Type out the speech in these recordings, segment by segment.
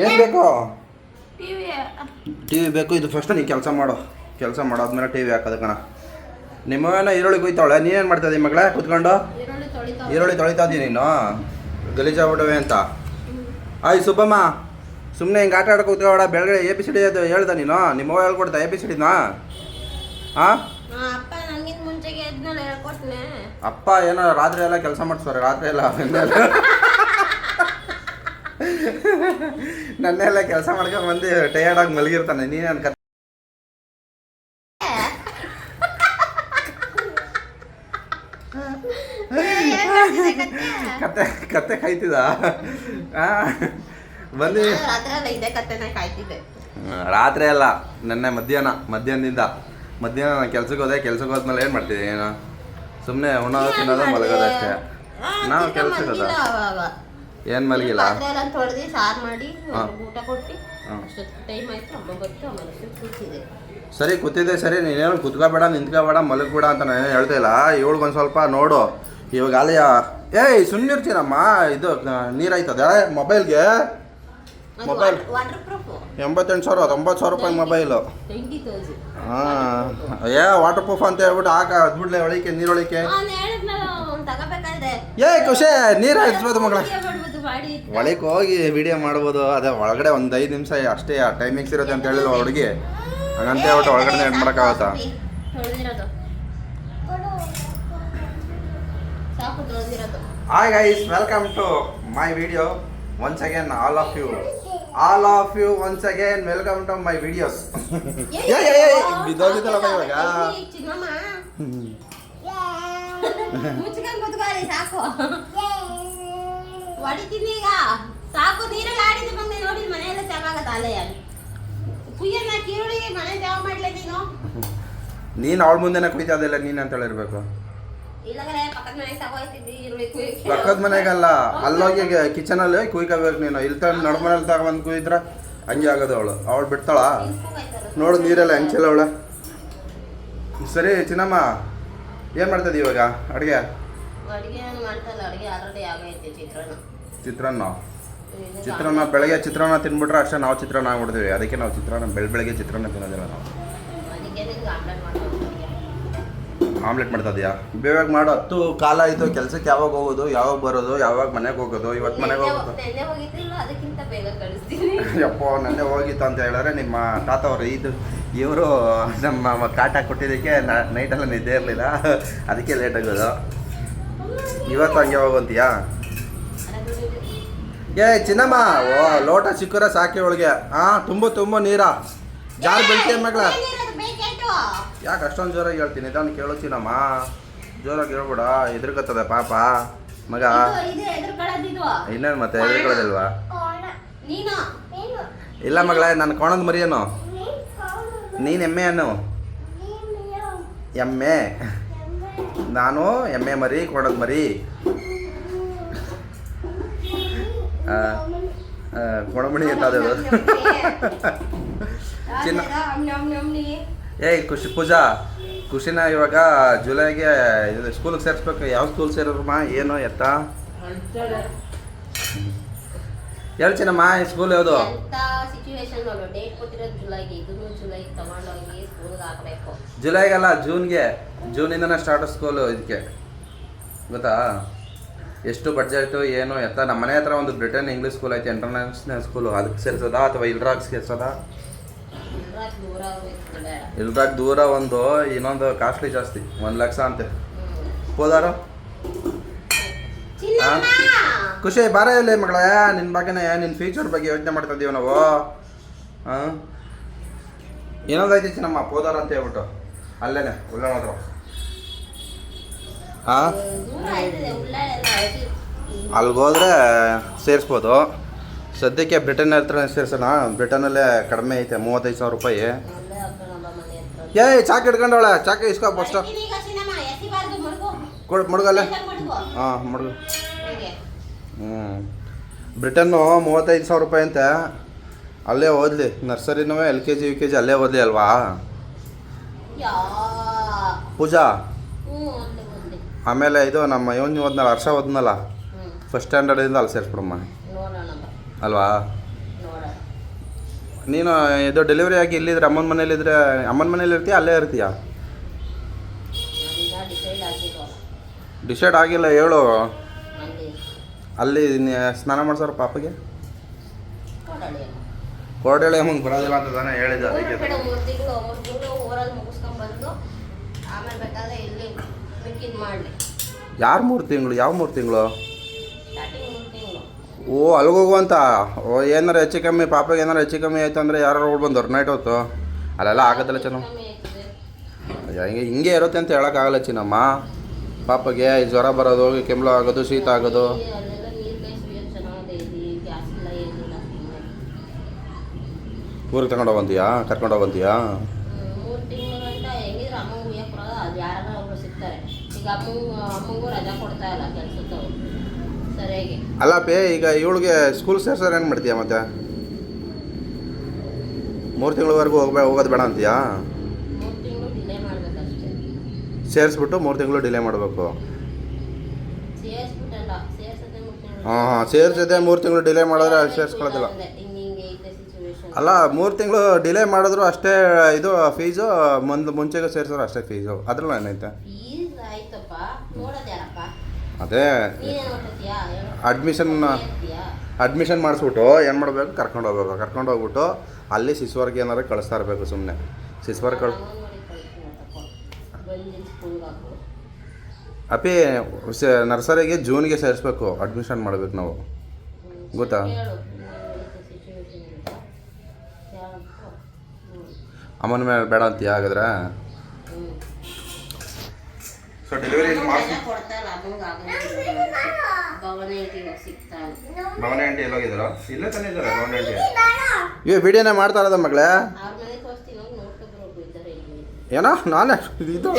ಏನು ಬೇಕು? T V ಬೇಕು. ಇದು ಫಸ್ಟ್ ನೀನು ಕೆಲಸ ಮಾಡಾದ್ಮೇಲೆ ಟಿ ವಿ ಹಾಕೋದು ಕಣ. ನಿಮ್ಮವೇನೋ ಈರುಳ್ಳಿ ಕುಯ್ತಾವಳೆ, ನೀನೇನು ಮಾಡ್ತಾಯಿದ್ದಿ ಮಗಳೇ ಕೂತ್ಕೊಂಡು? ಈರುಳ್ಳಿ ತೊಳಿತಾ ಇದ್ದೀನಿ ನೀನು, ಗಲೀಜಾಗ್ಬಿಟ್ಟವೆ ಅಂತ. ಆಯ್ತು ಸುಬ್ಬಮ್ಮ, ಸುಮ್ಮನೆ ಹಿಂಗೆ ಆಟ ಆಡೋಕೆ ಕೂತ್ಕೋಬೇಡ. ಬೆಳಗ್ಗೆ ಎ ಬಿ ಸಿ ಡಿ ಅದು ಹೇಳ್ದ ನೀನು? ನಿಮ್ಮವ್ವ ಹೇಳ್ಕೊಡ್ತಾ ಎ ಬಿ ಸಿ ಡಿನಾ? ಹಾಂ, ಅಪ್ಪ ಏನೋ ರಾತ್ರಿ ಎಲ್ಲ ಕೆಲಸ ಮಾಡಿಸ್ತಾರೆ, ರಾತ್ರಿ ಎಲ್ಲ ನನ್ನೆಲ್ಲ ಕೆಲಸ ಮಾಡ್ಕೊಂಡು ಬಂದು ಟಯರ್ಡಾಗಿ ಮಲಗಿರ್ತಾನೆ. ನೀನೇನು ಕತ್ತೆ ಕಾಯ್ತಿದ? ಬಂದು ರಾತ್ರಿ ಅಲ್ಲ, ನೆನ್ನೆ ಮಧ್ಯಾಹ್ನದಿಂದ ನಾನು ಕೆಲ್ಸಕ್ಕೆ ಹೋದ್ಮೇಲೆ ಏನು ಮಾಡ್ತಿದ್ದೆ? ಏನು ಸುಮ್ಮನೆ ಉಣ್ಣೋದು ತಿನ್ನೋದು ಮಲಗೋದು ಅಷ್ಟೇ. ನಾವು ಕೆಲ್ಸಕ್ಕೆ ಹೋದ ಏನು ಮಲಗಿಲ್ಲ. ಸರಿ ಕೂತಿದ್ದೆ, ಸರಿ ನೀನೇನು ಕುತ್ಕೋಬೇಡ ನಿಂತ್ಕೋಬೇಡ ಮಲಗಬೇಡ ಅಂತ ನಾನು ಹೇಳ್ತಾ ಇಲ್ಲ. ಇವಳಿಗೊಂದು ಸ್ವಲ್ಪ ನೋಡು ಇವಾಗ ಅಲ್ಲಿಯ. ಏಯ್ ಸುಮ್ಮನಿರ್ತೀನಮ್ಮ, ಇದು ನೀರಾಯ್ತದೆ ಮೊಬೈಲ್ಗೆ. ಮೊಬೈಲ್ 88,000 90,000 ರೂಪಾಯಿ ಮೊಬೈಲು. ಹಾಂ, ವಾಟರ್ ಪ್ರೂಫ್ ಅಂತ ಹೇಳ್ಬಿಟ್ಟು ಅದ್ಬಿಡ್ಲೆ ಒಳಕ್ಕೆ ನೀರೊಳಕ್ಕೆ. ಖುಷಿ ನೀರು ಹಾಯಿಸ್ಬೋದು ಮಗಳ. ಒಳಕ್ಕೆ ಹೋಗಿ ವಿಡಿಯೋ ಮಾಡ್ಬೋದು. ಅದೇ ಒಳಗಡೆ ಒಂದು 5 ನಿಮಿಷ ಅಷ್ಟೇ ಟೈಮಿಂಗ್ಸ್ ಇರುತ್ತೆ ಅಂತ ಹೇಳಿಲ್ವ ಹುಡುಗಿ? ಹಂಗಂತ ಹೇಳ್ಬಿಟ್ಟು ಒಳಗಡೆ ಏನು ಮಾಡೋಕ್ಕಾಗತ್ತಾ? Hi guys, welcome to my video once again. all of you once again welcome to my videos. ಬಿದ್ದೋಗಿದ್ದಲ್ಲ ಇವಾಗ. ನೀನು ಅವಳ ಮುಂದೆನೇ ಕುಯ್ತಾ ಇದೆಲ್ಲ ನೀನು ಅಂತ ಹೇಳಿರ್ಬೇಕು. ಪಕ್ಕದ ಮನೆಗಲ್ಲ, ಅಲ್ಲೋಗಿ ಕಿಚನಲ್ಲಿ ಕುಯ್ಕೋಬೇಕು ನೀನು. ಇಲ್ಲಿ ನಡ್ಮನೇಲಿ ತಗೊಂಡು ಕುಯ್ದ್ರೆ ಹಂಗೆ ಆಗೋದು. ಅವಳು ಬಿಡ್ತಾಳ ನೋಡು ನೀರೆಲ್ಲ ಹೆಂಗೆ ಚೆಲ್ಲ ಅವಳ. ಸರಿ ಚಿನ್ನಮ್ಮ, ಏನು ಮಾಡ್ತದೆ ಇವಾಗ ಅಡುಗೆ? ಚಿತ್ರಾನ್ನ ಬೆಳಗ್ಗೆ ಚಿತ್ರಾನ್ನ ತಿನ್ಬಿಟ್ರೆ ಅಷ್ಟೇ. ನಾವು ಚಿತ್ರಾನ್ನ ಆಗ್ಬಿಡ್ತೀವಿ, ಅದಕ್ಕೆ ನಾವು ಚಿತ್ರಾನ್ನ ಬೆಳಗ್ಗೆ ಚಿತ್ರಾನ್ನ ತಿನ್ನೋದಿಲ್ಲ ನಾವು. ಆಮ್ಲೆಟ್ ಮಾಡ್ತಾ ಇದೆಯಾ? ಬೇಗ ಮಾಡು. 10 ಕಾಲ ಆಯಿತು. ಕೆಲಸಕ್ಕೆ ಯಾವಾಗ ಹೋಗೋದು, ಯಾವಾಗ ಬರೋದು, ಯಾವಾಗ ಮನೆಗೆ ಹೋಗೋದು? ಇವತ್ತು ಮನೆಗೆ ಹೋಗೋದು. ಯಪ್ಪೋ, ನೆನ್ನೆ ಹೋಗಿತ್ತು ಅಂತ ಹೇಳಿದ್ರೆ ನಿಮ್ಮ ತಾತ ಅವರು ಇವರು ನಮ್ಮ ಕಾಟ ಕೊಟ್ಟಿದ್ದಕ್ಕೆ ನೈಟೆಲ್ಲ ನಿದ್ದೆ ಇರಲಿಲ್ಲ, ಅದಕ್ಕೆ ಲೇಟ್ ಆಗೋದು. ಇವತ್ತು ಹಂಗೆ ಹೋಗಂತೀಯಾ? ಚಿನ್ನಮ್ಮ, ಲೋಟ ಚಿಕ್ಕರ ಸಾಕಿ ಒಳಗೆ. ಹಾಂ, ತುಂಬ ನೀರ ಜಾರ್ ಬೆಳ್ತೀಯ ಮಗಳ. ಯಾಕೆ ಅಷ್ಟೊಂದು ಜೋರಾಗಿ ಹೇಳ್ತೀನಿ? ಇದನ್ನು ಕೇಳೋ ಚಿನ್ನಮ್ಮ, ಜೋರಾಗಿ ಹೇಳ್ಬೇಡ, ಹೆದರ್ಕತ್ತದ ಪಾಪ ಮಗ. ಇನ್ನೇನು ಮತ್ತೆ ಹೆದರ್ಕೊಳ್ಳೋದಿಲ್ವಾ? ಇಲ್ಲ ಮಗಳ, ನನ್ನ ಕೋಣದ ಮರಿಯೇನು ನೀನು? ಎಮ್ಮೆ ಅನ್ನು ಎಮ್ಮೆ, ನಾನು ಎಮ್ಮೆ ಮರಿ, ಕೋಣದ ಮರಿ. ಕೊಣಮಣಿ ಅಂತ ಅದು ಚಿನ್ನ. ಪೂಜಾ, ಖುಷಿನ ಇವಾಗ ಜುಲೈಗೆ ಇದು ಸ್ಕೂಲಿಗೆ ಸೇರಿಸ್ಬೇಕು. ಯಾವ ಸ್ಕೂಲ್ ಸೇರೋರಮ್ಮ? ಏನು ಎತ್ತ ಹೇಳಿ ಚಿನ್ನಮ್ಮ, ಈ ಸ್ಕೂಲ್ ಯಾವುದು? ಜುಲೈಗಲ್ಲ, ಜೂನಿಂದನೇ ಸ್ಟಾರ್ಟ್ ಸ್ಕೂಲು. ಇದಕ್ಕೆ ಗೊತ್ತಾ ಎಷ್ಟು ಬಡ್ಜೆಟು ಏನು ಎತ್ತ? ನಮ್ಮ ಮನೆ ಹತ್ರ ಒಂದು ಬ್ರಿಟನ್ ಇಂಗ್ಲೀಷ್ ಸ್ಕೂಲ್ ಐತೆ, ಇಂಟರ್ನ್ಯಾಷನಲ್ ಸ್ಕೂಲು. ಅದಕ್ಕೆ ಸೇರಿಸೋದಾ ಅಥವಾ ಇಲ್ರಾಗ್ ಸೇರಿಸೋದಾ? ಇಲ್ರಾಗ್ ದೂರ, ಇನ್ನೊಂದು ಕಾಸ್ಟ್ಲಿ ಜಾಸ್ತಿ, 1 ಲಕ್ಷ ಅಂತೆ. ಹೋದಾರು ಖುಷಿ ಬಾರ ಇಲ್ಲ ಮಗಳ. ನಿನ್ನ ಬಗ್ಗೆನೇ, ನಿನ್ನ ಫ್ಯೂಚರ್ ಬಗ್ಗೆ ಯೋಚನೆ ಮಾಡ್ತಾ ಇದ್ದೀವಿ ನಾವು. ಹಾಂ, ಏನೋದೈತಿ ನಮ್ಮ ಹೋದಾರ ಅಂತ ಹೇಳ್ಬಿಟ್ಟು ಅಲ್ಲೇನೆ ಉಳ್ಳಾಳ. ಹಾಂ, ಅಲ್ಲಿಗೋದ್ರೆ ಸೇರಿಸ್ಬೋದು. ಸದ್ಯಕ್ಕೆ ಬ್ರಿಟನ್ ಹತ್ರ ಸೇರಿಸೋಣ. ಬ್ರಿಟನಲ್ಲೇ ಕಡಿಮೆ ಐತೆ, 35,000 ರೂಪಾಯಿ. ಚಾಕ್ ಹಿಡ್ಕೊಂಡವಳೆ, ಚಾಕ್ ಇಸ್ಕೊ ಫಸ್ಟ್ ಮುಡುಗಲ್ಲ. ಹಾಂ, ಮುಡುಗು. ಬ್ರಿಟನ್ನು 35,000 ರೂಪಾಯಿ ಅಂತೆ. ಅಲ್ಲೇ ಓದಲಿ, ನರ್ಸರಿನೂ LKG UKG ಅಲ್ಲೇ ಓದಲಿ ಅಲ್ವಾ ಪೂಜಾ? ಆಮೇಲೆ ಇದು ನಮ್ಮ ಇವನು ಓದ್ನಲ್ಲ, ಹರ್ಷ ಓದ್ನಲ್ಲ, ಫಸ್ಟ್ ಸ್ಟ್ಯಾಂಡರ್ಡಿಂದ ಅಲ್ಲಿ ಸೇರಿಸ್ಬಿಡಮ್ಮ ಅಲ್ವಾ? ನೀನು ಇದು ಡೆಲಿವರಿ ಆಗಿ ಇಲ್ಲಿದ್ರೆ ಅಮ್ಮನ ಮನೇಲಿದ್ರೆ ಅಮ್ಮನ ಮನೇಲಿ ಇರ್ತೀಯ ಅಲ್ಲೇ ಇರ್ತೀಯ? ಡಿಸೈಡ್ ಆಗಿಲ್ಲ ಹೇಳು. ಅಲ್ಲಿ ಸ್ನಾನ ಮಾಡ್ಸಾರ ಪಾಪಗೆ? ಕೋಡಳಿ ಅಮ್ಮಂಗೆ ಬರೋದಿಲ್ಲ ಅಂತ ತಾನೇ ಹೇಳಿದ್ದೆ. ಅದಕ್ಕೆ ಯಾರು 3 ತಿಂಗಳು? ಯಾವ 3 ತಿಂಗಳು? ಓ ಅಲ್ಲಿಗೋಗುವಂತ. ಓ ಏನಾರು ಹೆಚ್ಚು ಕಮ್ಮಿ ಪಾಪಗೆ ಏನಾರು ಹೆಚ್ಚು ಕಮ್ಮಿ ಆಯ್ತು ಅಂದರೆ ಯಾರು ಓಡ್ ಬಂದವ್ರು ನೈಟ್ ಹೊತ್ತು ಅಲ್ಲೆಲ್ಲ ಆಗೋದಿಲ್ಲ ಚೆನ್ನಾಗಿ. ಹಿಂಗೆ ಇರುತ್ತೆ ಅಂತ ಹೇಳೋಕ್ಕಾಗಲ್ಲ ಚಿನ್ನಮ್ಮ. ಪಾಪಗೆ ಜ್ವರ ಬರೋದು, ಕೆಮ್ಮು ಆಗೋದು, ಶೀತ ಆಗೋದು. ಊರಿಗೆ ತಗೊಂಡೋಗಂತೀಯಾ? ಕರ್ಕೊಂಡೋಗಂತೀಯಾ? ಅಲ್ಲ ಪೇ ಈಗ ಇವಳಿಗೆ ಸ್ಕೂಲ್ ಸೇರ್ಸೋರು ಏನು ಮಾಡ್ತೀಯಾ ಮತ್ತೆ? 3 ತಿಂಗಳವರೆಗೂ ಹೋಗೋದು ಬೇಡ ಅಂತೀಯಾ? ಸೇರಿಸ್ಬಿಟ್ಟು 3 ತಿಂಗಳು ಡಿಲೇ ಮಾಡಬೇಕು. ಹಾಂ ಸೇರ್ಸದೆ 3 ತಿಂಗಳು ಡಿಲೇ ಮಾಡಿದ್ರೆ ಸೇರಿಸ್ಕೊಳ್ಳೋದಿಲ್ಲ. ಅಲ್ಲ 3 ತಿಂಗಳು ಡಿಲೇ ಮಾಡಿದ್ರು ಅಷ್ಟೇ ಇದು ಫೀಸು, ಮುಂಚೆಗೆ ಸೇರಿಸೋರು ಅಷ್ಟೇ ಫೀಸು. ಅದ್ರಲ್ಲಿ ಏನೈತೆ? ಅದೇ ಅಡ್ಮಿಷನ್ ಮಾಡಿಸ್ಬಿಟ್ಟು ಏನು ಮಾಡಬೇಕು, ಕರ್ಕೊಂಡು ಹೋಗ್ಬಿಟ್ಟು ಅಲ್ಲಿ ಶಿಶುವರ್ಗೆ ಏನಾರು ಕಳಿಸ್ತಾ ಇರಬೇಕು. ಸುಮ್ಮನೆ ಶಿಶುವರ್ಗೆ ಅಪ್ಪಿ ನರ್ಸರಿಗೆ ಜೂನ್ಗೆ ಸೇರಿಸ್ಬೇಕು, ಅಡ್ಮಿಷನ್ ಮಾಡಬೇಕು ನಾವು, ಗೊತ್ತಾ? ಅಮ್ಮನ ಮೇಲೆ ಬೇಡ ಅಂತೀಯ ಹಾಗಾದ್ರೆ? ಸೊ ಡೆಲಿವರಿ ಭವನ ಆಂಟಿ ಎಲ್ಲೋಗಿದ್ದಾರೋ? ಇಲ್ಲೇ ತಾನೇ ಇದ್ದಾರೆ ಭವನ ಆಂಟಿ. ಇವ್ ವಿಡಿಯೋನೇ ಮಾಡ್ತಾ ಇರೋದ ಮಗಳೇ? ಏನೋ ನಾನೇ ಇದು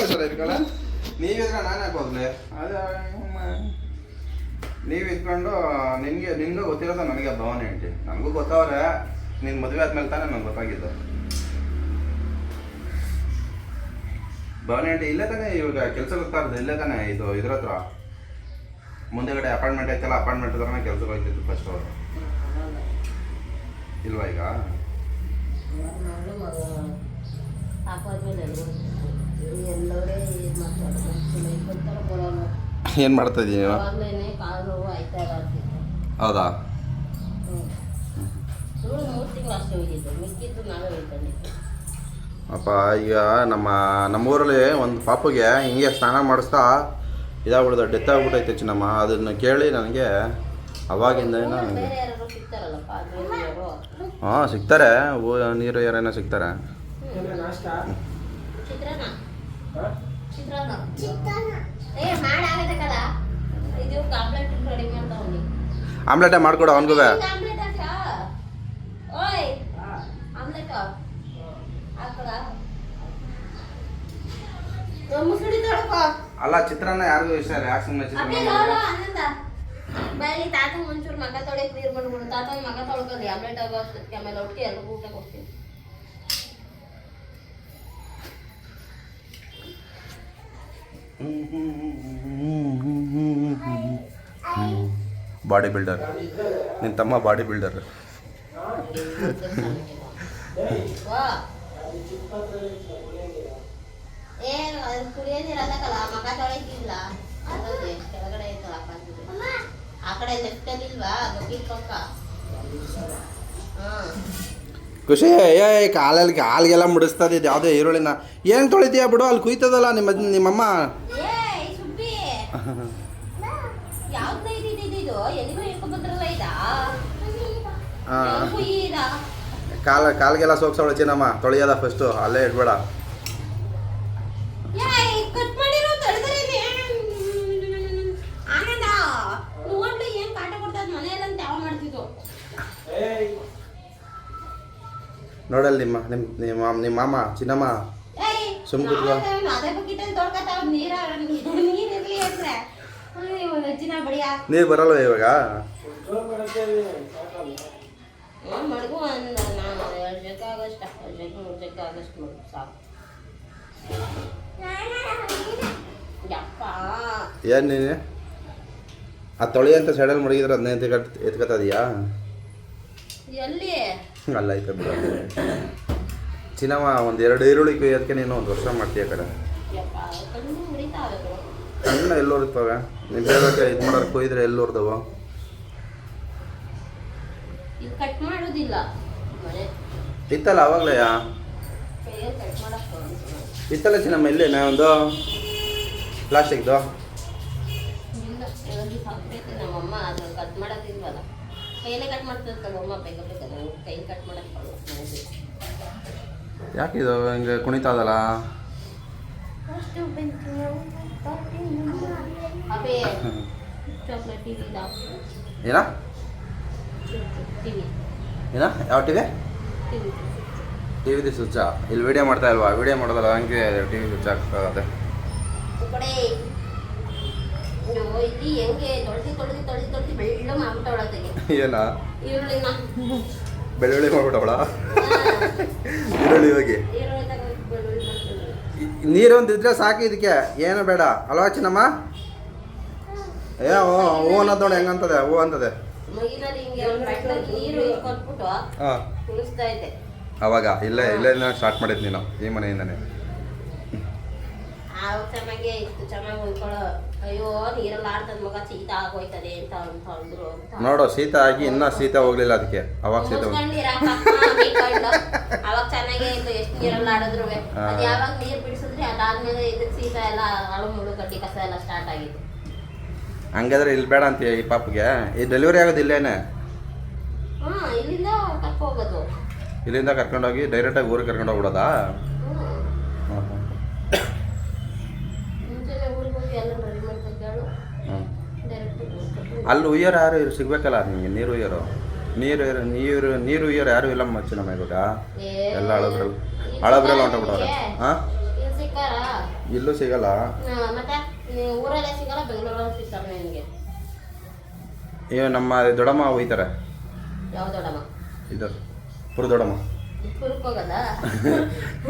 ನೀವಿದ್ರೆ ನಾನೇ ಹೋಗ್ಲಿ. ಅದೇ ನೀವು ಇದ್ಕೊಂಡು ನಿನ್ಗೂ ಗೊತ್ತಿರೋದ ನನಗೆ ಭವನ ಆಂಟಿ. ನನಗೂ ಗೊತ್ತವ್ರೆ, ನಿನ್ನ ಮದುವೆ ಆದ್ಮೇಲೆ ತಾನೇ ನನಗೆ ಗೊತ್ತಾಗಿದ್ದು. ಭವನ ಆಂಟಿ ಇಲ್ಲೇ ತಾನೇ ಇವಾಗ ಕೆಲಸ ಹೋಗ್ತಾ ಇರೋದು, ಇಲ್ಲೇ ತಾನೇ ಇದು ಇದ್ರ ಹತ್ರ ಮುಂದೆಗಡೆ ಅಪಾರ್ಟ್ಮೆಂಟ್ ಐತಲ್ಲ, ಅಪಾರ್ಟ್ಮೆಂಟ್ ಹತ್ರನೇ ಕೆಲಸಕ್ಕೆ ಹೋಗ್ತಿದ್ದು ಫಸ್ಟ್ ಅವರು. ಇಲ್ವಾ ಈಗ? ಏನು ಮಾಡ್ತಾ ಇದ್ದೀನಿ ನೀನು? ಹೌದಾ? ಅಪ್ಪ ಈಗ ನಮ್ಮೂರಲ್ಲಿ ಒಂದು ಪಾಪುಗೆ ಹಿಂಗೆ ಸ್ನಾನ ಮಾಡಿಸ್ತಾ ಇದಾಗ್ಬಿಡ್ದು, ಡೆತ್ ಆಗ್ಬಿಟ್ಟೈತೆ ಚಿನ್ನಮ್ಮ. ಅದನ್ನು ಕೇಳಿ ನನಗೆ ಅವಾಗಿಂದ ಹಾಂ ಸಿಗ್ತಾರೆ, ನೀರು ಯಾರೇನೋ ಸಿಗ್ತಾರೆ. ಆಮ್ಲೆಟೇ ಮಾಡ್ಕೊಡು ಅವನಿಗೂ. ಅಲ್ಲ ಚಿತ್ರಾನ್ನ ಯಾರಿಗೂ ಇಷ್ಟ ಇಲ್ಲ, ಯಾಕೆ ಸುಮ್ಮನೆ ಚಿತ್ರಾನ್ನ ಬೈಲಿ ತಾತ ಒಂಚೂರು ಮಗ ತೊಳೆಕ್ ನೀರು ಮಾಡ್ಬಿಡು. ತಾತ ಮಗ ತೊಳ್ಕೊಳ್ಳಿ, ಆಮ್ಲೆಟ್ ಆಗೋ ಅಷ್ಟೊತ್ತಿಗೆ ಆಮೇಲೆ ಒಟ್ಟಿಗೆ ಎಲ್ರಿಗೂ ಊಟ ಕೊಡ್ತೀನಿ. ಬಾಡಿ ಬಿಲ್ಡರ್ ನಿನ್ನ ತಮ್ಮ, ಬಾಡಿ ಬಿಲ್ಡರ್. ಕುಡಿಯೋದಿರಲ್ಲ ಮಗ ತೊಳೆಕಿಲ್ಲ, ಕೆಳಗಡೆ ಆ ಕಡೆ ಲೆಫ್ಟ್ ಅಲ್ಲಿ ಇಲ್ವಾ ಬಕೀಟ್ ಪಕ್ಕ. ಖುಷಿ ಕಾಲಿಗೆಲ್ಲ ಮುಡಿಸ್ತದಿದ್ದು ಯಾವುದೇ ಈರುಳ್ಳಿನ ಏನು ತೊಳಿತೀಯ ಬಿಡು, ಅಲ್ಲಿ ಕುಯ್ತದಲ್ಲ ನಿಮ್ಮಮ್ಮ. ಕಾಲಿಗೆಲ್ಲ ಸೋಕ್ಸವಳ ಚಿನ್ನಮ್ಮ, ತೊಳೆಯೋದ ಫಸ್ಟು, ಅಲ್ಲೇ ಇಡ್ಬೇಡ. ನೋಡಲ್ಲ ನಿಮ್ಮ ಮಾಮ ಚಿನ್ನಮ್ಮ ಸುಮ್ ಕೂತ್ಕೋ. ನೀರು ಬರಲ್ವ ಇವಾಗ? ಏನು ನೀನು ಆ ತೊಳಿ ಅಂತ ಸೈಡಲ್ಲಿ ಮಡಗಿದ್ರೆ ಅದನ್ನ ಎತ್ಕೊತದೀಯಾ? ಎಲ್ಲಿ ಅಲ್ಲ ಐತೆ ಬಿಡು ಚಿನ್ನಮ್ಮ ಒಂದು 2 ಈರುಳ್ಳಿ ಕೊಯ್ಯೋದಕ್ಕೆ ನೀನು 1 ವರ್ಷ ಮಾಡ್ತೀಯ ಕಡೆ ಯಪ್ಪ ಕಣ್ಣು ಉರಿತಾವೆ ಬಿಡು. ಕಣ್ಣು ಎಲ್ಲೋರ್ತವೆ ನೀವು ಬೇರೆ ಇದು ಮಾಡೋದು ಕೊಯ್ದ್ರೆ ಎಲ್ಲೋರ್ದವ ಇದು ಕಟ್ ಮಾಡೋದಿಲ್ಲ ಮನೆ ಇತ್ತಲ್ಲ ಅವಾಗಲೇ ಕೈಯಲ್ಲಿ ಕಟ್ ಮಾಡಕ್ಕೆ ಇತ್ತಲ್ಲ ಚಿನ್ನಮ್ಮ ಇಲ್ಲೇನ ಒಂದು ಪ್ಲಾಸ್ಟಿಕ್ದು ಇಲ್ಲ ಎಲ್ಲಿ ಸಾಕೈತೆ ನಮ್ಮಮ್ಮ ಅದು ಕಟ್ ಮಾಡೋದಿಲ್ವಲ್ಲ ಕೈಯಲ್ಲೇ ಕಟ್ ಮಾಡ್ತದೆ ನಮ್ಮಮ್ಮ ಬೇಗ ಬೇಗ ನಾವು ಕೈಯಲ್ಲಿ ಕಟ್ ಮಾಡಕ್ಕೆ ಬರಲ್ಲ ಯಾಕೆ ಇದು ಹಿಂಗೆ ಕುಣಿತಾದಲ್ಲ ಅಬೇ ಚಾಕ್ಲೇಟ್ ಟಿವಿ ಏನ ಟಿವಿ ಏನ ಯಾವ ಟಿವಿ ಟಿವಿ ಟಿವಿದು ಸ್ವಿಚ್ಚ ಇಲ್ಲಿ ವಿಡಿಯೋ ಮಾಡ್ತಾ ಇಲ್ವಾ ವಿಡಿಯೋ ಮಾಡೋದಲ್ಲ ಹಂಗೆ ಟಿವಿ ಸ್ವಿಚ್ ಹಾಕ್ತದೆ ಕಡೆ ಇಲ್ಲಿ ಹೆಂಗೆ ತೊಳೆದು ಬೆಳ್ಳ ಮಾಡ್ಬಿಟ್ಟವಳತೆಗೆ ಏನ ಈರುಳ್ಳಿನ ಬೆಳ್ಳುಳ್ಳಿ ಮಾಡ್ಬಿಟ್ಟವಳ ಈರುಳ್ಳಿ ಹೋಗಿ ಈರುಳ್ಳಿ ತಗೊಂಡು ಬೆಳ್ಳುಳ್ಳಿ ಮಾಡ್ಕೊಂಡು ನೀರು ಒಂದಿದ್ರೆ ಸಾಕು ಇದಕ್ಕೆ ಏನು ಬೇಡ ಅಲ್ವಾ ಚಿನ್ನಮ್ಮ ಏ ಹೂ ಅನ್ನೋದು ನೋಡಿ ಹೆಂಗಂತದೆ ಹೂ ಅಂತದೆ ಮಗಿನಲ್ಲಿ ಹಿಂಗೆ ಒಂದು ಬಟ್ಟಲಲ್ಲಿ ನೀರು ಕೊಟ್ಬಿಟ್ಟು ಹಾಂ ಕುಳಿಸ್ತಾ ಇದ್ದೆ ಅವಾಗ ಇಲ್ಲೇ ಸ್ಟಾರ್ಟ್ ಮಾಡಿದ್ದು ನೀನು ಈ ಮನೆಯಿಂದನೇ ಆವಾಗ ಚೆನ್ನಾಗೇ ಇತ್ತು ಚೆನ್ನಾಗಿ ಉಳ್ಕೊಳ್ಳೋ ಅಯ್ಯೋ ನೀರಲ್ಲಿ ಆಡ್ತದ ಮಗ ಶೀತ ಆಗೋಯ್ತದೆ ಅಂತ ಅಂದ್ರು ಅಂತ ನೋಡು ಶೀತ ಆಗಿ ಇನ್ನೂ ಶೀತ ಹೋಗ್ಲಿಲ್ಲ ಅದಕ್ಕೆ ಅವಾಗ ಶೀತ ಅವಾಗ ಚೆನ್ನಾಗೇ ಇತ್ತು ಎಷ್ಟು ನೀರಲ್ಲಿ ಆಡಿದ್ರು ಅದು ಯಾವಾಗ ನೀರು ಬಿಡಿಸಿದ್ರೆ ಅದಾದ್ಮೇಲೆ ಇದಕ್ಕೆ ಶೀತ ಎಲ್ಲ ಅಳು ಮುಳು ಕಡ್ಡಿ ಕಸ ಎಲ್ಲ ಸ್ಟಾರ್ಟ್ ಆಗಿತ್ತು ಹಂಗಾದ್ರೆ ಇಲ್ಲಿ ಬೇಡ ಅಂತೀಯ ಈ ಪಾಪಗೆ ಈ ಡೆಲಿವರಿ ಆಗೋದು ಇಲ್ಲೇನೆ ಇಲ್ಲಿಂದ ಕರ್ಕೊ ಹೋಗೋದು ಇಲ್ಲಿಂದ ಕರ್ಕೊಂಡೋಗಿ ಡೈರೆಕ್ಟಾಗಿ ಊರಿಗೆ ಕರ್ಕೊಂಡು ಹೋಗ್ಬಿಡೋದಾ ಮುಂಚೆನೆ ಊರಿಗೆ ಹೋಗಿ ಎಲ್ಲ ರೆಡಿ ಮಾಡ್ಕೊಂಡು ಡೈರೆಕ್ಟ್ ಅಲ್ಲಿ ಉಯ್ಯೋರು ಯಾರು ಸಿಗ್ಬೇಕಲ್ಲ ನಿಮಗೆ ನೀರು ಉಯ್ಯೋರು ನೀರು ಉಯ್ಯೋರು ಯಾರು ಇಲ್ಲ ಮಚ್ಚು ನಮ್ಮ ಇವಾಗ ಎಲ್ಲ ಹಳಬ್ರೆಲ್ಲ ಹೊಂಟೋಗ್ಬಿಡವ್ರೆ ಹಾಂ ಸಿಕ್ಕಾರ ಇಲ್ಲೂ ಸಿಗಲ್ಲ ಮತ್ತೆ ಊರಲ್ಲೇ ಸಿಗಲ್ಲ ಬೆಂಗಳೂರಲ್ಲಿ ಸಿಗ್ತಾರೆ ನಿನಗೆ ಇವ್ ನಮ್ಮ ದೊಡ್ಡಮ್ಮ ಒಯ್ತಾರೆ ಯಾವ ದೊಡ್ಡಮ್ಮ ಇದು ಪುರ ದೊಡ್ಡಮ್ಮ ಕುರುಕ್ ಹೋಗೋದಾ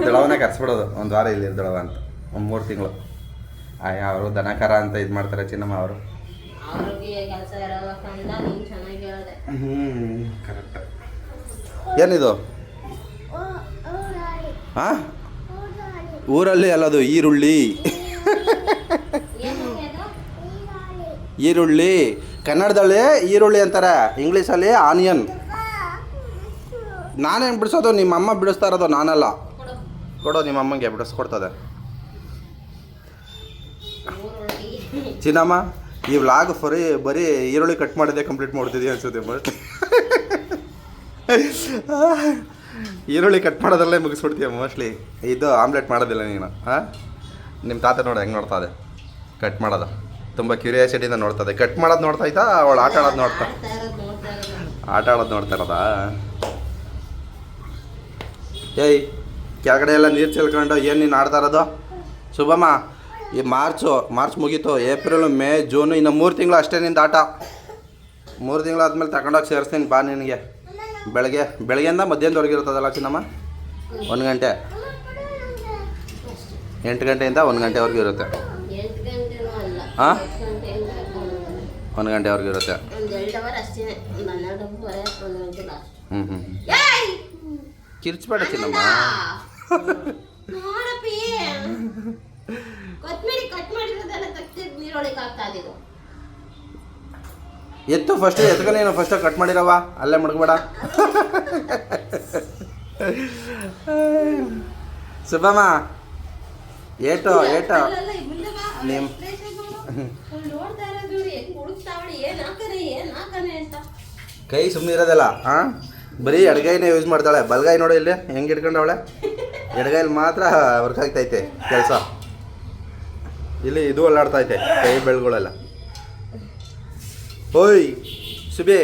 ದೊಡವನೇ ಕರ್ಸ್ಬಿಡೋದು ಒಂದು ವಾರ ಇಲ್ಲಿ ದೊಡವ ಅಂತ ಒಂದು 3 ತಿಂಗಳು ಅವರು ದನಕರ ಅಂತ ಇದು ಮಾಡ್ತಾರೆ ಚಿನ್ನಮ್ಮ ಅವರು ಅವ್ರಿಗೆ ಕೆಲಸ ಇರೋ ಕಂಡ ನೀನು ಚೆನ್ನಾಗಿ ಹೇಳಿದೆ ಕರೆಕ್ಟ್ ಏನಿದು ಹಾಂ ಊರಲ್ಲಿ ಅಲ್ಲದು ಈರುಳ್ಳಿ ಈರುಳ್ಳಿ ಕನ್ನಡದಲ್ಲಿ ಈರುಳ್ಳಿ ಅಂತಾರೆ ಇಂಗ್ಲೀಷಲ್ಲಿ ಆನಿಯನ್ ನಾನೇನು ಬಿಡಿಸೋದು ನಿಮ್ಮ ಅಮ್ಮ ಬಿಡಿಸ್ತಾ ಇರೋದು ನಾನಲ್ಲ ಕೊಡೋ ನಿಮ್ಮ ಅಮ್ಮಂಗೆ ಬಿಡಿಸ್ಕೊಡ್ತದೆ ಚಿನ್ನಮ್ಮ ಈ ವ್ಲಾಗ್ ಬರೀ ಈರುಳ್ಳಿ ಕಟ್ ಮಾಡಿದೆ ಕಂಪ್ಲೀಟ್ ಮಾಡ್ತಿದ್ದೀವಿ ಅನ್ಸುತ್ತೆ ಬಟ್ ಈರುಳ್ಳಿ ಕಟ್ ಮಾಡೋದ್ರಲ್ಲೇ ಮುಗಿಸ್ಬಿಡ್ತೀಯ ಮೋಸ್ಟ್ಲಿ ಇದು ಆಮ್ಲೆಟ್ ಮಾಡೋದಿಲ್ಲ ನೀನು ಹಾಂ ನಿಮ್ಮ ತಾತ ನೋಡಿ ಹೆಂಗೆ ನೋಡ್ತಾ ಇದೆ ಕಟ್ ಮಾಡೋದು ತುಂಬ ಕ್ಯೂರಿಯಾಸಿಟಿಯಿಂದ ನೋಡ್ತದೆ ಕಟ್ ಮಾಡೋದು ನೋಡ್ತಾ ಇತ್ತಾ ಅವಳು ಆಟ ಆಡೋದು ನೋಡ್ತಾ ಇರೋದಾ ಏಯ್ ಕೆಳಗಡೆ ಎಲ್ಲ ನೀರು ಚೆಲ್ಕೊಂಡು ಏನು ನೀನು ಆಡ್ತಾ ಇರೋದು ಶುಭಮ್ಮ ಈ ಮಾರ್ಚ್ ಮುಗೀತು ಏಪ್ರಿಲ್ ಮೇ ಜೂನು ಇನ್ನು 3 ತಿಂಗಳು ಅಷ್ಟೇ ನಿಂದು ಆಟ 3 ತಿಂಗಳಾದ್ಮೇಲೆ ತಗೊಂಡೋಗಿ ಸೇರಿಸ್ತೀನಿ ಬಾ ನಿನಗೆ ಬೆಳಗ್ಗೆಯಿಂದ ಮಧ್ಯಾಹ್ನದವರೆಗೆ ಇರ್ತದಲ್ಲ ಚಿನ್ನಮ್ಮ 1 ಗಂಟೆ 8 ಗಂಟೆಯಿಂದ 1 ಗಂಟೆವರೆಗೂ ಇರುತ್ತೆ ಹಾಂ 1 ಗಂಟೆವರೆಗೂ ಇರುತ್ತೆ ಹ್ಞೂ ಕಿರ್ಚ್ಬೇಡ ಚಿನ್ನಮ್ಮ ಕೊತ್ತಂಬರಿ ಕಟ್ ಮಾಡಿರೋದೆಲ್ಲ ತಕ್ಷಣ ನೀರೊಳಗೆ ಹಾಕ್ತಾ ಇದ್ದು ಎತ್ತು ಫಸ್ಟ್ ಎತ್ಕ ನೀನು ಫಸ್ಟ್ ಕಟ್ ಮಾಡಿರವ ಅಲ್ಲೇ ಮಡಗಬೇಡ ಸುಬ್ಬಮ್ಮ ಏಟು ನಿಮ್ಮ ಕೈ ಸುಮ್ಮನೆ ಇರೋದಲ್ಲ ಹಾಂ ಬರೀ ಎಡಗೈನೇ ಯೂಸ್ ಮಾಡ್ತಾಳೆ ಬಲಗೈ ನೋಡು ಇಲ್ಲಿ ಹೆಂಗೆ ಇಟ್ಕೊಂಡವಳೆ ಎಡಗೈಲಿ ಮಾತ್ರ ವರ್ಕ್ ಆಗ್ತೈತೆ ಕೆಲಸ ಇಲ್ಲಿ ಇದು ಒಳ್ಳಾಡ್ತೈತೆ ಕೈ ಬೆಳ್ಗಳೆಲ್ಲ ಓಯ್ ಸುಬಿ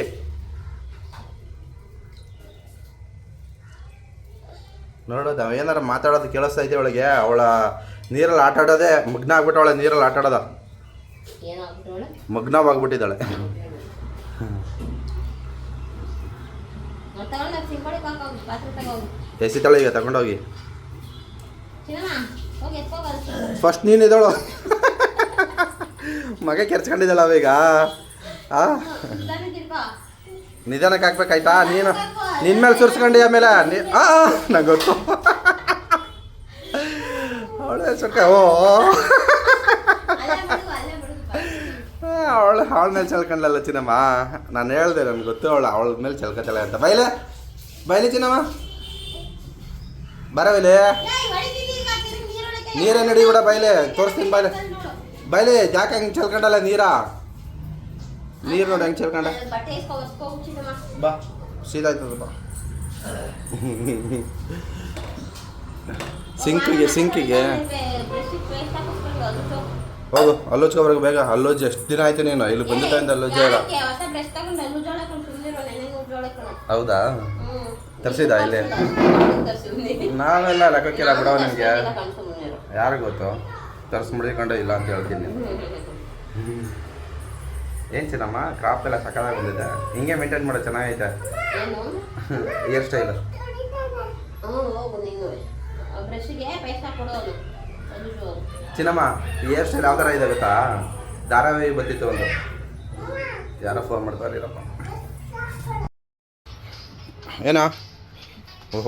ನೋಡೋದು ಏನಾರ ಮಾತಾಡೋದು ಕೇಳಿಸ್ತೈತೆ ಅವಳಿಗೆ ಅವಳ ನೀರಲ್ಲಿ ಆಟ ಆಡೋದೇ ಮಗ್ನ ಆಗ್ಬಿಟ್ಟವಳೆ ನೀರಲ್ಲಿ ಆಟ ಆಡೋದ ಮಗ್ನವಾಗ್ಬಿಟ್ಟಿದ್ದಾಳೆ ಎಸಿತಾಳೆ ಈಗ ತಗೊಂಡೋಗಿ ಫಸ್ಟ್ ನೀನು ಇದ್ದಾಳು ಮಗ ಕೆರ್ಚ್ಕೊಂಡಿದ್ದಾಳ ಅವೀಗ ನಿಧಾನಕ್ಕೆ ಹಾಕ್ಬೇಕಾಯ್ತಾ ನೀನು ನಿನ್ನ ಮೇಲೆ ಸುರ್ಸ್ಕೊಂಡು ಆಮೇಲೆ ನಂಗೆ ಗೊತ್ತು ಅವಳೆ ಸುರ್ಕ ಅವಳ ಮೇಲೆ ಚಲ್ಕೊಂಡಲ್ಲ ಚಿನ್ನಮ್ಮ. ನಾನು ಹೇಳ್ದೆ ನನ್ಗೆ ಗೊತ್ತು ಅವಳ ಮೇಲೆ ಚಲ್ಕತ್ತಲ್ಲ ಅಂತ. ಬೈಲೆ ಚಿನ್ನಮ್ಮ ಬರವಿಲೆ ನೀರೇ ನಡಿ ಬಿಡ ಬೈಲೆ ತೋರಿಸ್ತೀನಿ ಬೈಲೆ ಯಾಕೆ ಹಂಗೆ ಚಲ್ಕೊಂಡಲ್ಲ ನೀರು ನೋಡಿ ಹೆಂಗೆ ಚಲ್ಕೊಂಡ ಬಾ ಸೀದಾ ಆಯ್ತದ ಬಾ ಸಿಂಕಿಗೆ ಹೋಗು ಅಲ್ಲೋಚ್ಕೊಬರ್ಗ ಬೇಗ. ಅಲ್ಲೋಜ್ ಎಷ್ಟು ದಿನ ಆಯ್ತು ನೀನು ಇಲ್ಲಿ ಬಂದಿದ್ದರಿಂದ ಅಲ್ಲೋಜ ಇಲ್ಲ. ಹೌದಾ ತರಿಸಿದ ಇಲ್ಲಿ ನಾವೆಲ್ಲ ಲೆಕ್ಕಕ್ಕಿಲ್ಲ ಬಿಡವ ನಿಮಗೆ ಯಾರಿಗೆ ಗೊತ್ತು ತರಿಸಿ ಮುಡಿಕೊಂಡು ಇಲ್ಲ ಅಂತ ಹೇಳ್ತೀನಿ. ಏನು ಚಿನ್ನಮ್ಮ ಕ್ರಾಪ್ ಎಲ್ಲ ಸಕ್ಕದಾಗಿ ಬಂದಿದೆ. ಹಿಂಗೆ ಮೇಂಟೈನ್ ಮಾಡೋ ಚೆನ್ನಾಗೈತೆ ಹೇರ್ ಸ್ಟೈಲು. ಚಿನ್ನಮ್ಮ ಹೇರ್ ಸ್ಟೈಲ್ ಯಾವ ಥರ ಇದೆ ಗೊತ್ತಾ? ಧಾರಾವಾಹಿ ಬರ್ತಿತ್ತು ಒಂದು, ಯಾರೋ ಫೋನ್ ಮಾಡ್ತಾರೆ ಇರಪ್ಪ. ಏನಾ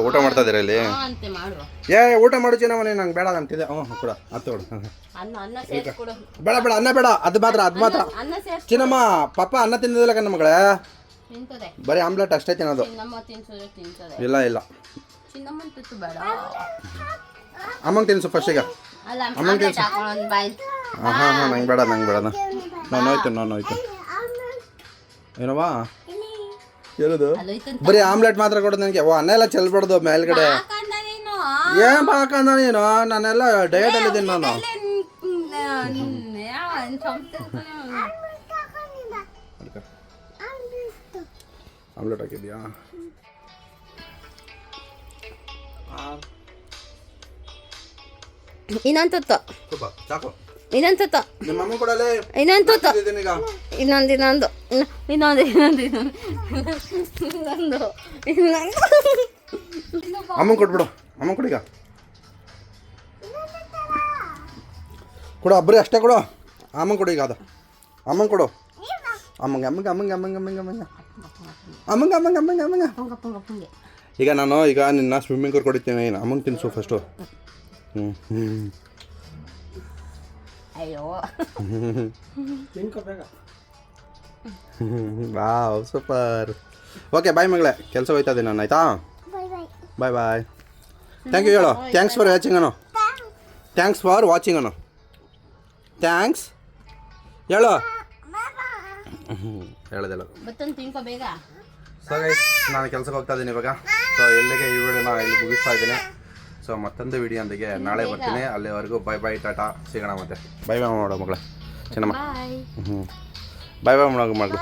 ಊಟ ಮಾಡ್ತಾ ಇದ್ದೀರಾ ಇಲ್ಲಿ? ಊಟ ಮಾಡು ಚಿನ್ನಮ್ಮ. ನೀನು ನಂಗೆ ಬೇಡ ಅಂತಿದೆ. ಕೂಡ ಅದು ಕೊಡು. ಬೇಡ ಅನ್ನ ಬೇಡ, ಅದು ಮಾತ್ರ ಚಿನ್ನಮ್ಮ. ಪಾಪ ಅನ್ನ ತಿನ್ನೋದಿಲ್ಲ ಕಣ್ಣ ಮಗಳೇ, ಬರೀ ಆಮ್ಲೆಟ್ ಅಷ್ಟೇ ತಿನ್ನೋದು. ಇಲ್ಲ ಅಮ್ಮಂಗೆ ತಿನ್ಸು ಫಸ್ಟಿಗೆ. ಅಮ್ಮಂಗೆ ತಿನ್ಸು. ಹಾಂ ನಂಗೆ ಬೇಡ ನಾನು ಹೋಯ್ತು ಏನವ್ವಾ ಹೇಳೋದು? ಬರೀ ಆಮ್ಲೆಟ್ ಮಾತ್ರ ಕೊಡೋದು ನನಗೆ. ಅನ್ನ ಎಲ್ಲ ಚೆಲ್ಬಾರ್ದು ಮೇಲ್ಗಡೆ. ಏನು ಬಾಕಂದ ನೀನು? ನಾನೆಲ್ಲ ಡಯಟಲ್ಲಿ ಇದ್ದೀನಿ ನಾನು. ಆಮ್ಲೆಟ್ ಹಾಕಿದ್ಯಾ? ಇನ್ನೊಂದು ಸಾಕು. ಇನ್ನೊಂದು ನಿಮ್ಮಮ್ಮ ಕೊಡಲೇ ಇನ್ನೊಂದು ಅಮ್ಮ ಕೊಟ್ಬಿಡು. ಅಮ್ಮ ಕೊಡೀಗ ಕೊಡು. ಒಬ್ಬರೇ ಅಷ್ಟೇ ಕೊಡು. ಅಮ್ಮಂಗೆ ಕೊಡು. ಈಗ ಅದು ಅಮ್ಮಂಗೆ ಕೊಡು. ಅಮ್ಮಂಗೆ ಈಗ ನಾನು ನಿನ್ನ ಸ್ವಿಮ್ಮಿಂಗ್ ಕೋರ್ ಕೊಡಿತೀನಿ. ಅಮ್ಮಂಗೆ ತಿನ್ಸು ಫಸ್ಟು. ಅಯ್ಯೋ ವಾವ್ ಸೂಪರ್. ಓಕೆ ಬಾಯ್ ಮಗಳೇ, ಕೆಲಸ ಹೋಯ್ತಾ ಇದ್ದೀನಿ ನಾನು. ಆಯಿತಾ? ಬಾಯ್. ಥ್ಯಾಂಕ್ ಯು ಹೇಳು. ಥ್ಯಾಂಕ್ಸ್ ಫಾರ್ ವಾಚಿಂಗ್ ಅನು. ಥ್ಯಾಂಕ್ಸ್ ಹೇಳು. ಹೇಳೋದಿಲ್ಲ. ಸೊ ಗೈಸ್, ನಾನು ಕೆಲಸಕ್ಕೆ ಹೋಗ್ತಾ ಇದ್ದೀನಿ ಇವಾಗ. ಸೊ ಎಲ್ಲಿಗೆ ಈ ವಿಡಿಯೋನ ಇಲ್ಲಿ ಮುಗಿಸ್ತಾ ಇದ್ದೀನಿ. ಸೊ ಮತ್ತೊಂದು ವಿಡಿಯೋಂದಿಗೆ ನಾಳೆ ಬರ್ತೀನಿ. ಅಲ್ಲಿವರೆಗೂ ಬೈ ಟಾಟಾ, ಸಿಗೋಣ ಮತ್ತೆ. ಬೈ ಮಾಡೋ ಮಗಳೇ ಚಿನ್ನಮ್ಮ. ಬಾಯ್ ಮಾಡೋ ಮಗಳು.